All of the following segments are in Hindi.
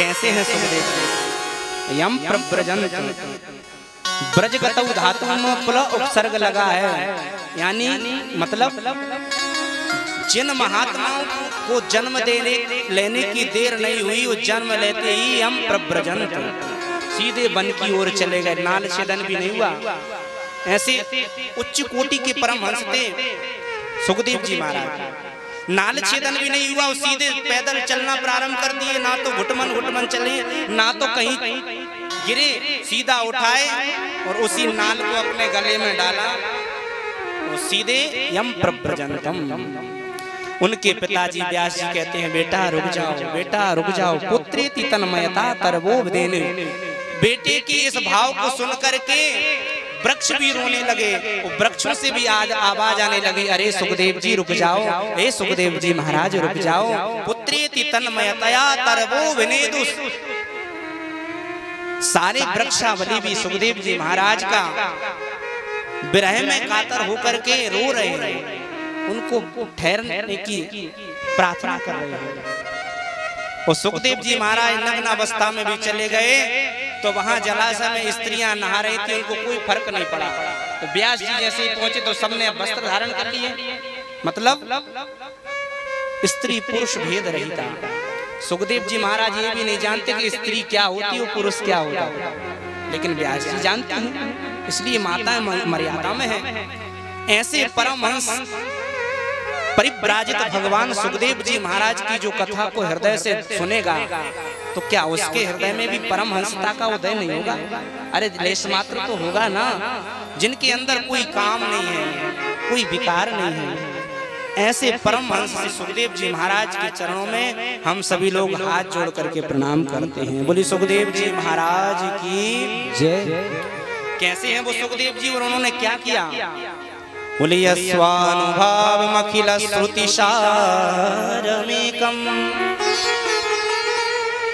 कैसे हैं सुखदेव जी? यम प्रव्रजंत ब्रजगतौ धातु में पुल उपसर्ग लगा है, यानी मतलब जिन महात्माओं को जन्म लेने की देर नहीं हुई, वो जन्म लेते ही हम प्रव्रजंत सीधे वन की ओर चले गए, नाल छेदन भी नहीं हुआ। ऐसे उच्च कोटि के परमहंस थे सुखदेव जी महाराज। नाल छेदन भी नहीं हुआ, सीधे पैदल चलना प्रारंभ कर दिए। ना तो घुटमन चले, ना तो कहीं गिरे, सीधा उठाए और उसी नाल को अपने गले में डाला और सीधे यम प्रव्रजंतम। उनके पिताजी व्यास जी कहते हैं, बेटा रुक जाओ, बेटा रुक जाओ, पुत्रेति तन्मयता तरवो देने। बेटे की इस भाव को सुन करके वृक्ष भी रोने लगे, वृक्षों से भी आज आवाज आने लगी, अरे सुखदेव जी रुक जाओ, हे सुखदेव जी महाराज रुक जाओ। पुत्रेति तन्मयतया तरवो विनेदुस। सारे वृक्षावली भी सुखदेव जी महाराज का विरह में कातर होकर के रो रहे हैं, उनको ठहरने की प्रार्थना कर रहे हैं। और सुखदेव जी महाराज नग्न अवस्था में भी चले गए, तो वहां जलाशय में स्त्रियां नहा रही थी, उनको कोई फर्क नहीं पड़ा। तो व्यास जी जैसे ही पहुंचे तो सबने वस्त्र धारण कर लिए, मतलब स्त्री पुरुष भेद रही था। सुखदेव जी महाराज ये भी नहीं जानते कि स्त्री क्या होती है, पुरुष क्या होता है, लेकिन व्यास जी जानते हैं, इसलिए माता मर्यादा में है। ऐसे परमहंस परिव्राजित भगवान सुखदेव जी महाराज की जो कथा को हृदय से सुनेगा, तो क्या उसके हृदय में भी परमहंसता का उदय नहीं होगा? अरे लेश मात्र तो होगा ना, जिनके अंदर कोई काम नहीं है, कोई विकार नहीं है। ऐसे परमहंस सुखदेव जी महाराज के चरणों में हम सभी लोग हाथ जोड़ करके प्रणाम करते हैं। बोली सुखदेव जी महाराज की जय। कैसे हैं वो सुखदेव जी और उन्होंने क्या किया? बोले स्वानुभावमखिल श्रुति सारमेकम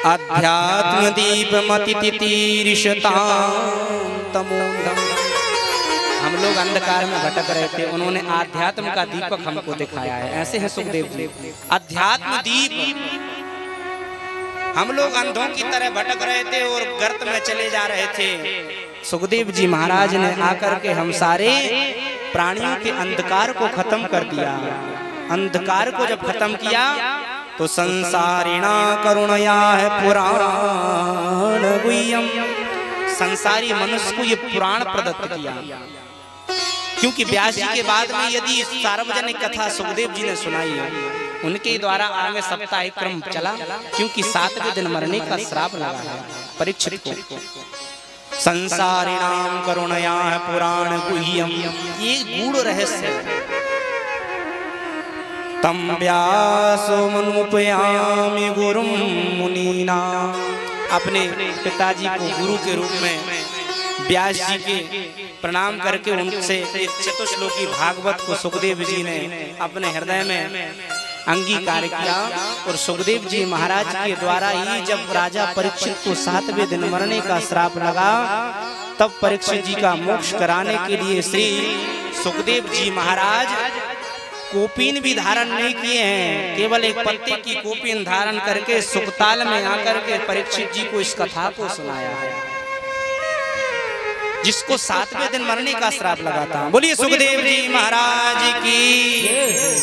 अध्यात्म दीपमति तितीर्षतां तमोदम। हम लोग अंधकार में भटक रहे थे, उन्होंने आध्यात्म का दीपक हमको दिखाया है। ऐसे हैं सुखदेव जी, अध्यात्म दीप। हम लोग अंधों की तरह भटक रहे थे और गर्त में चले जा रहे थे, सुखदेव जी महाराज ने आकर के हम सारे प्राणियों के अंधकार को खत्म कर दिया। अंधकार को जब खत्म किया तो संसारिणा करुणया है पुराण गुह्यम। संसारी मनुष्य को ये पुराण प्रदत्त किया, क्योंकि व्यास जी के बाद में यदि सार्वजनिक कथा सुखदेव जी ने सुनाई है, उनके द्वारा आगे साप्ताहिक क्रम चला, क्योंकि 7वें दिन मरने का श्राप लगा है परीक्षित को। संसारिणाम करुणया है पुराण गुह्यम, ये गूढ़ रहस्य है। तम व्यासो मनुपयामि गुरुम मुनीना। अपने पिताजी को गुरु के रूप में व्यास जी के प्रणाम करके उनसे एक चतुश्लोकी भागवत को सुखदेव जी ने अपने हृदय में अंगीकार किया। और सुखदेव जी महाराज के द्वारा ही जब राजा परीक्षित को 7वें दिन मरने का श्राप लगा, तब परीक्षित जी का मोक्ष कराने के लिए श्री सुखदेव जी महाराज कोपीन भी धारण नहीं किए हैं, केवल एक पत्ते की कोपीन धारण करके सुखताल में आकर के परीक्षित जी को इस कथा को सुनाया है, जिसको 7वें दिन मरने का श्राप लगा था। बोलिए सुखदेव जी महाराज की।